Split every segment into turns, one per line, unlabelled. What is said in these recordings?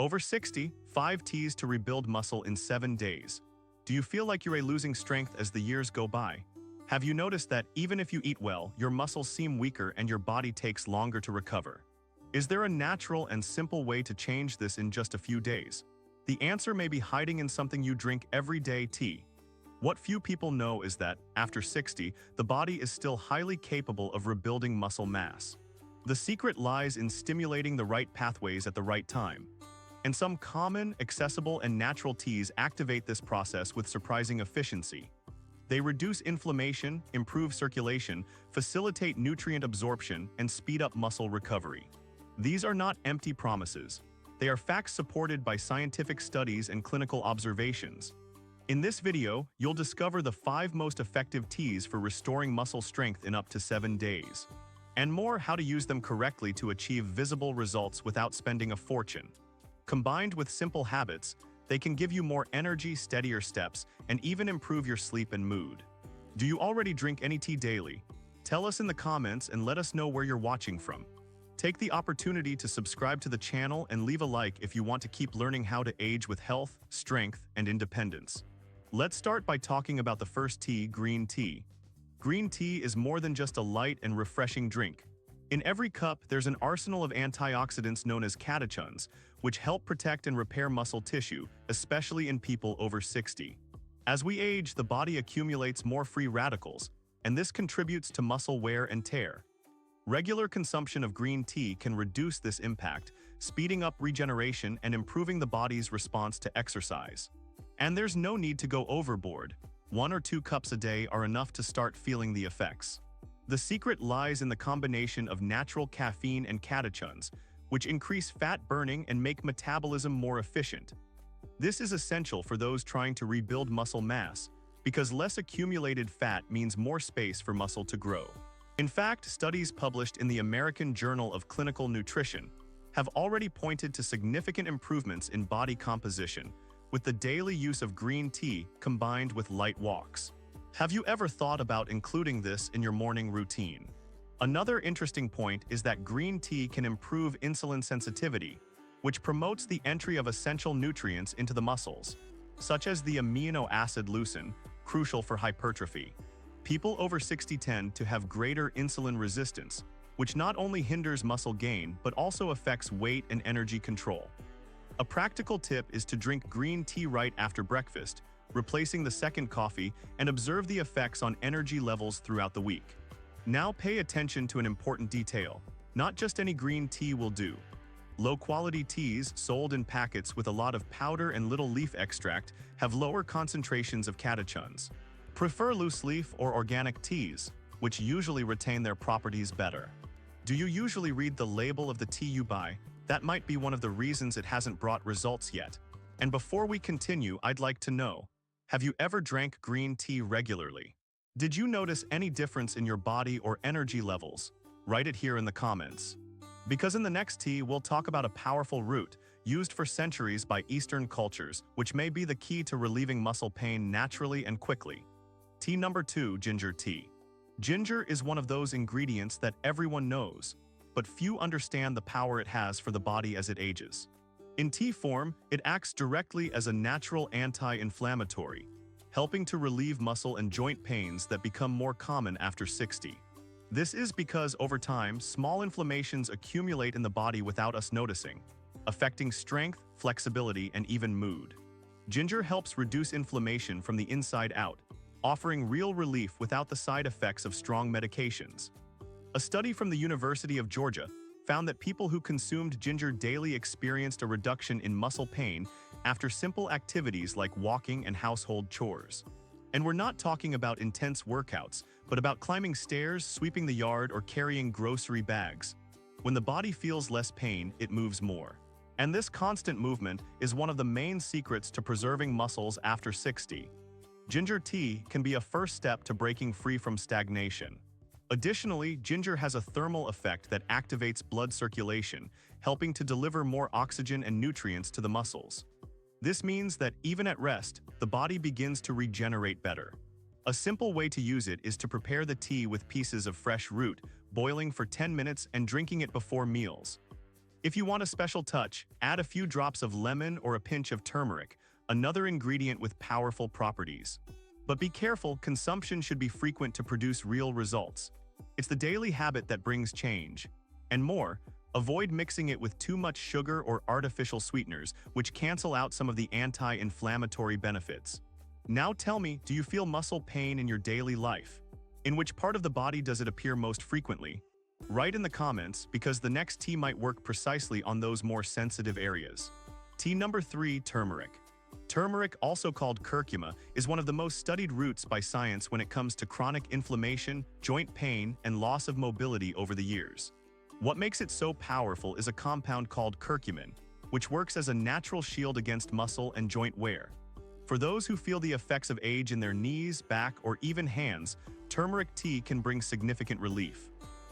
Over 60, 5 teas to rebuild muscle in 7 days. Do you feel like you're losing strength as the years go by? Have you noticed that even if you eat well, your muscles seem weaker and your body takes longer to recover? Is there a natural and simple way to change this in just a few days? The answer may be hiding in something you drink every day: tea. What few people know is that, after 60, the body is still highly capable of rebuilding muscle mass. The secret lies in stimulating the right pathways at the right time. And some common, accessible, and natural teas activate this process with surprising efficiency. They reduce inflammation, improve circulation, facilitate nutrient absorption, and speed up muscle recovery. These are not empty promises. They are facts supported by scientific studies and clinical observations. In this video, you'll discover the 5 most effective teas for restoring muscle strength in up to 7 days. And more, how to use them correctly to achieve visible results without spending a fortune. Combined with simple habits, they can give you more energy, steadier steps, and even improve your sleep and mood. Do you already drink any tea daily? Tell us in the comments and let us know where you're watching from. Take the opportunity to subscribe to the channel and leave a like if you want to keep learning how to age with health, strength, and independence. Let's start by talking about the first tea: green tea. Green tea is more than just a light and refreshing drink. In every cup, there's an arsenal of antioxidants known as catechins, which help protect and repair muscle tissue, especially in people over 60. As we age, the body accumulates more free radicals, and this contributes to muscle wear and tear. Regular consumption of green tea can reduce this impact, speeding up regeneration and improving the body's response to exercise. And there's no need to go overboard. 1 or 2 cups a day are enough to start feeling the effects. The secret lies in the combination of natural caffeine and catechins, which increase fat burning and make metabolism more efficient. This is essential for those trying to rebuild muscle mass, because less accumulated fat means more space for muscle to grow. In fact, studies published in the American Journal of Clinical Nutrition have already pointed to significant improvements in body composition with the daily use of green tea combined with light walks. Have you ever thought about including this in your morning routine? Another interesting point is that green tea can improve insulin sensitivity, which promotes the entry of essential nutrients into the muscles, such as the amino acid leucine, crucial for hypertrophy. People over 60 tend to have greater insulin resistance, which not only hinders muscle gain but also affects weight and energy control. A practical tip is to drink green tea right after breakfast, replacing the second coffee, and observe the effects on energy levels throughout the week. Now pay attention to an important detail. Not just any green tea will do. Low-quality teas sold in packets with a lot of powder and little leaf extract have lower concentrations of catechins. Prefer loose leaf or organic teas, which usually retain their properties better. Do you usually read the label of the tea you buy? That might be one of the reasons it hasn't brought results yet. And before we continue, I'd like to know, have you ever drank green tea regularly? Did you notice any difference in your body or energy levels? Write it here in the comments. Because in the next tea, we'll talk about a powerful root used for centuries by Eastern cultures, which may be the key to relieving muscle pain naturally and quickly. Tea number 2, ginger tea. Ginger is one of those ingredients that everyone knows, but few understand the power it has for the body as it ages. In tea form, it acts directly as a natural anti-inflammatory, helping to relieve muscle and joint pains that become more common after 60. This is because over time, small inflammations accumulate in the body without us noticing, affecting strength, flexibility, and even mood. Ginger helps reduce inflammation from the inside out, offering real relief without the side effects of strong medications. A study from the University of Georgia found that people who consumed ginger daily experienced a reduction in muscle pain after simple activities like walking and household chores. And we're not talking about intense workouts, but about climbing stairs, sweeping the yard, or carrying grocery bags. When the body feels less pain, it moves more. And this constant movement is one of the main secrets to preserving muscles after 60. Ginger tea can be a first step to breaking free from stagnation. Additionally, ginger has a thermal effect that activates blood circulation, helping to deliver more oxygen and nutrients to the muscles. This means that even at rest, the body begins to regenerate better. A simple way to use it is to prepare the tea with pieces of fresh root, boiling for 10 minutes and drinking it before meals. If you want a special touch, add a few drops of lemon or a pinch of turmeric, another ingredient with powerful properties. But be careful, consumption should be frequent to produce real results. It's the daily habit that brings change. And more, avoid mixing it with too much sugar or artificial sweeteners, which cancel out some of the anti-inflammatory benefits. Now tell me, do you feel muscle pain in your daily life? In which part of the body does it appear most frequently? Write in the comments, because the next tea might work precisely on those more sensitive areas. Tea number 3, turmeric. Turmeric, also called curcuma, is one of the most studied roots by science when it comes to chronic inflammation, joint pain, and loss of mobility over the years. What makes it so powerful is a compound called curcumin, which works as a natural shield against muscle and joint wear. For those who feel the effects of age in their knees, back, or even hands, turmeric tea can bring significant relief.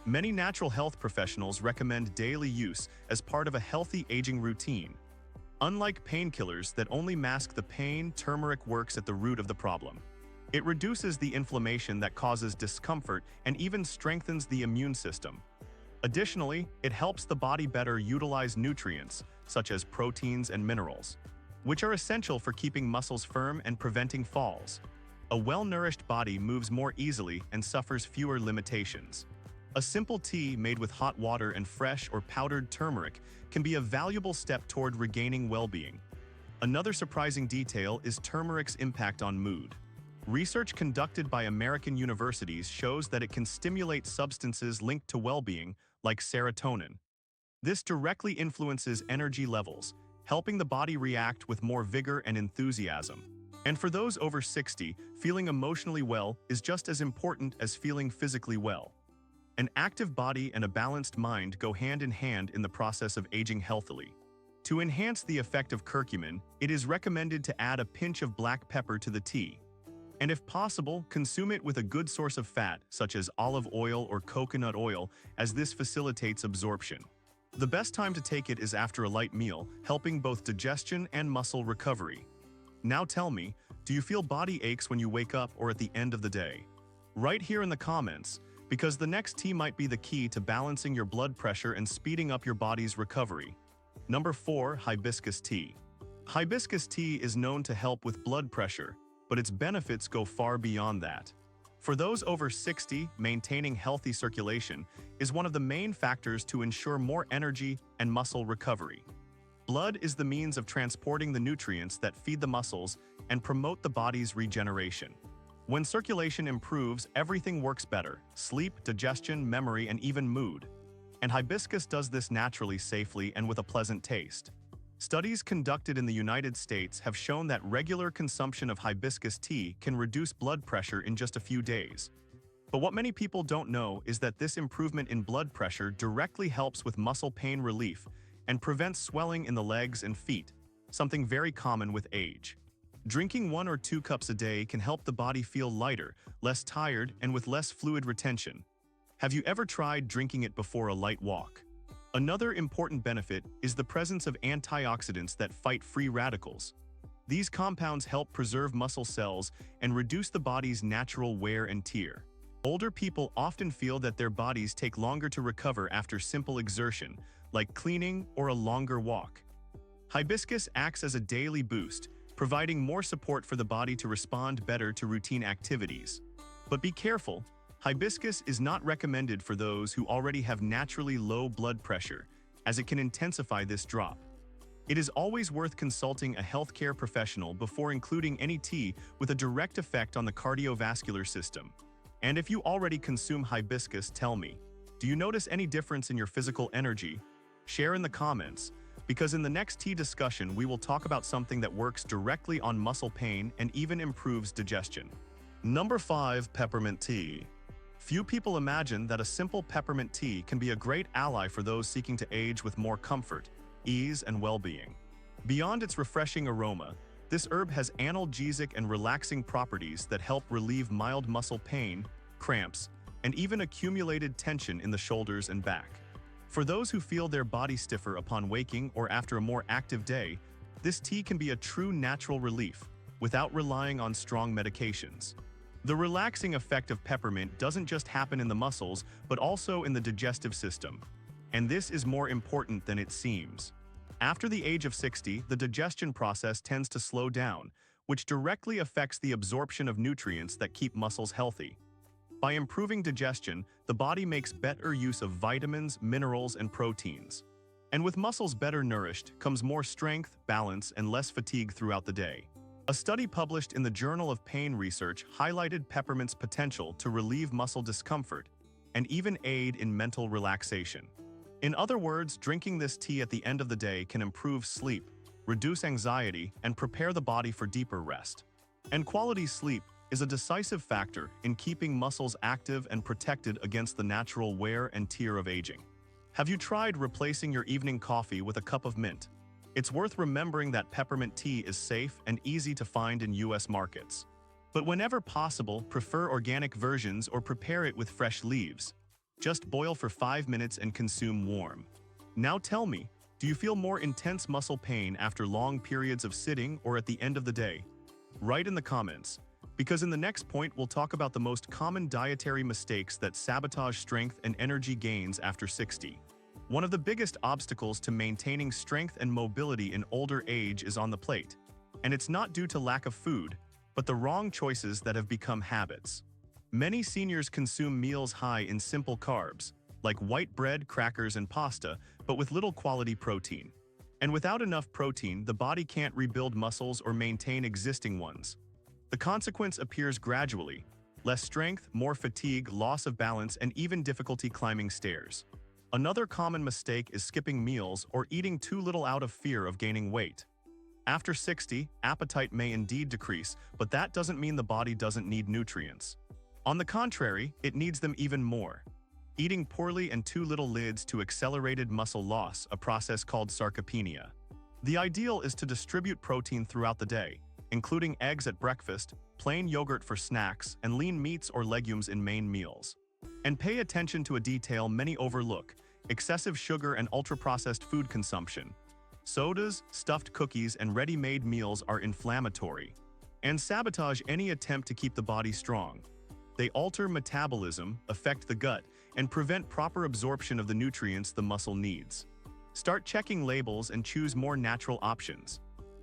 Many natural health professionals recommend daily use as part of a healthy aging routine. Unlike painkillers that only mask the pain, turmeric works at the root of the problem. It reduces the inflammation that causes discomfort and even strengthens the immune system. Additionally, it helps the body better utilize nutrients, such as proteins and minerals, which are essential for keeping muscles firm and preventing falls. A well-nourished body moves more easily and suffers fewer limitations. A simple tea made with hot water and fresh or powdered turmeric can be a valuable step toward regaining well-being. Another surprising detail is turmeric's impact on mood. Research conducted by American universities shows that it can stimulate substances linked to well-being, like serotonin. This directly influences energy levels, helping the body react with more vigor and enthusiasm. And for those over 60, feeling emotionally well is just as important as feeling physically well. An active body and a balanced mind go hand in hand in the process of aging healthily. To enhance the effect of curcumin, it is recommended to add a pinch of black pepper to the tea. And if possible, consume it with a good source of fat, such as olive oil or coconut oil, as this facilitates absorption. The best time to take it is after a light meal, helping both digestion and muscle recovery. Now tell me, do you feel body aches when you wake up or at the end of the day? Write here in the comments, because the next tea might be the key to balancing your blood pressure and speeding up your body's recovery. Number 4, hibiscus tea. Hibiscus tea is known to help with blood pressure, but its benefits go far beyond that. For those over 60, maintaining healthy circulation is one of the main factors to ensure more energy and muscle recovery. Blood is the means of transporting the nutrients that feed the muscles and promote the body's regeneration. When circulation improves, everything works better: sleep, digestion, memory, and even mood. And hibiscus does this naturally, safely, and with a pleasant taste. Studies conducted in the United States have shown that regular consumption of hibiscus tea can reduce blood pressure in just a few days. But what many people don't know is that this improvement in blood pressure directly helps with muscle pain relief and prevents swelling in the legs and feet, something very common with age. Drinking 1 or 2 cups a day can help the body feel lighter, less tired, and with less fluid retention. Have you ever tried drinking it before a light walk? Another important benefit is the presence of antioxidants that fight free radicals. These compounds help preserve muscle cells and reduce the body's natural wear and tear. Older people often feel that their bodies take longer to recover after simple exertion, like cleaning or a longer walk. Hibiscus acts as a daily boost, providing more support for the body to respond better to routine activities. But be careful, hibiscus is not recommended for those who already have naturally low blood pressure, as it can intensify this drop. It is always worth consulting a healthcare professional before including any tea with a direct effect on the cardiovascular system. And if you already consume hibiscus, tell me, do you notice any difference in your physical energy? Share in the comments, because in the next tea discussion we will talk about something that works directly on muscle pain and even improves digestion. Number 5, peppermint tea. Few people imagine that a simple peppermint tea can be a great ally for those seeking to age with more comfort, ease, and well-being. Beyond its refreshing aroma, this herb has analgesic and relaxing properties that help relieve mild muscle pain, cramps, and even accumulated tension in the shoulders and back. For those who feel their body stiffer upon waking or after a more active day, this tea can be a true natural relief, without relying on strong medications. The relaxing effect of peppermint doesn't just happen in the muscles, but also in the digestive system. And this is more important than it seems. After the age of 60, the digestion process tends to slow down, which directly affects the absorption of nutrients that keep muscles healthy. By improving digestion, the body makes better use of vitamins, minerals, and proteins. And with muscles better nourished comes more strength, balance, and less fatigue throughout the day. A study published in the Journal of Pain Research highlighted peppermint's potential to relieve muscle discomfort and even aid in mental relaxation. In other words, drinking this tea at the end of the day can improve sleep, reduce anxiety, and prepare the body for deeper rest. And quality sleep is a decisive factor in keeping muscles active and protected against the natural wear and tear of aging. Have you tried replacing your evening coffee with a cup of mint? It's worth remembering that peppermint tea is safe and easy to find in US markets. But whenever possible, prefer organic versions or prepare it with fresh leaves. Just boil for 5 minutes and consume warm. Now tell me, do you feel more intense muscle pain after long periods of sitting or at the end of the day? Write in the comments, because in the next point we'll talk about the most common dietary mistakes that sabotage strength and energy gains after 60. One of the biggest obstacles to maintaining strength and mobility in older age is on the plate. And it's not due to lack of food, but the wrong choices that have become habits. Many seniors consume meals high in simple carbs, like white bread, crackers, and pasta, but with little quality protein. And without enough protein, the body can't rebuild muscles or maintain existing ones. The consequence appears gradually: less strength, more fatigue, loss of balance, and even difficulty climbing stairs. Another common mistake is skipping meals or eating too little out of fear of gaining weight. After 60, appetite may indeed decrease, but that doesn't mean the body doesn't need nutrients. On the contrary, it needs them even more. Eating poorly and too little leads to accelerated muscle loss, a process called sarcopenia. The ideal is to distribute protein throughout the day, including eggs at breakfast, plain yogurt for snacks, and lean meats or legumes in main meals. And pay attention to a detail many overlook: excessive sugar and ultra-processed food consumption. Sodas, stuffed cookies, and ready-made meals are inflammatory and sabotage any attempt to keep the body strong. They alter metabolism, affect the gut, and prevent proper absorption of the nutrients the muscle needs. Start checking labels and choose more natural options.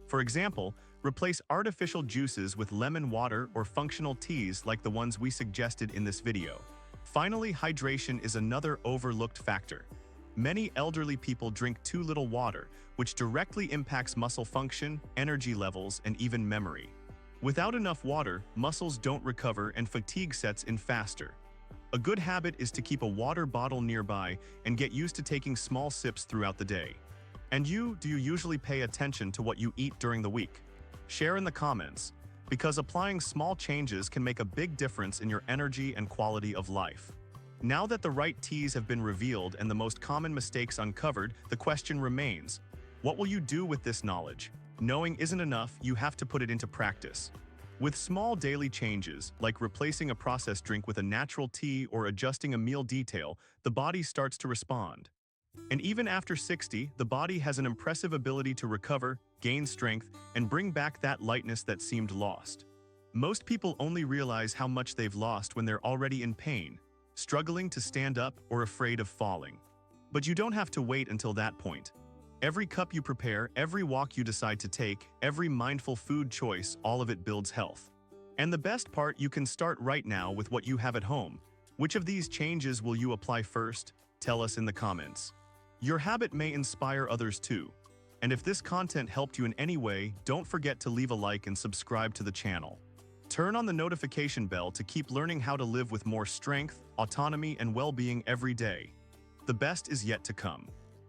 For example, replace artificial juices with lemon water or functional teas like the ones we suggested in this video. Finally, hydration is another overlooked factor. Many elderly people drink too little water, which directly impacts muscle function, energy levels, and even memory. Without enough water, muscles don't recover and fatigue sets in faster. A good habit is to keep a water bottle nearby and get used to taking small sips throughout the day. And do you usually pay attention to what you eat during the week? Share in the comments, because applying small changes can make a big difference in your energy and quality of life. Now that the right teas have been revealed and the most common mistakes uncovered, the question remains: what will you do with this knowledge? Knowing isn't enough, you have to put it into practice. With small daily changes, like replacing a processed drink with a natural tea or adjusting a meal detail, the body starts to respond. And even after 60, the body has an impressive ability to recover, gain strength, and bring back that lightness that seemed lost. Most people only realize how much they've lost when they're already in pain, struggling to stand up, or afraid of falling. But you don't have to wait until that point. Every cup you prepare, every walk you decide to take, every mindful food choice, all of it builds health. And the best part, you can start right now with what you have at home. Which of these changes will you apply first? Tell us in the comments. Your habit may inspire others too. And if this content helped you in any way, don't forget to leave a like and subscribe to the channel. Turn on the notification bell to keep learning how to live with more strength, autonomy, and well-being every day. The best is yet to come.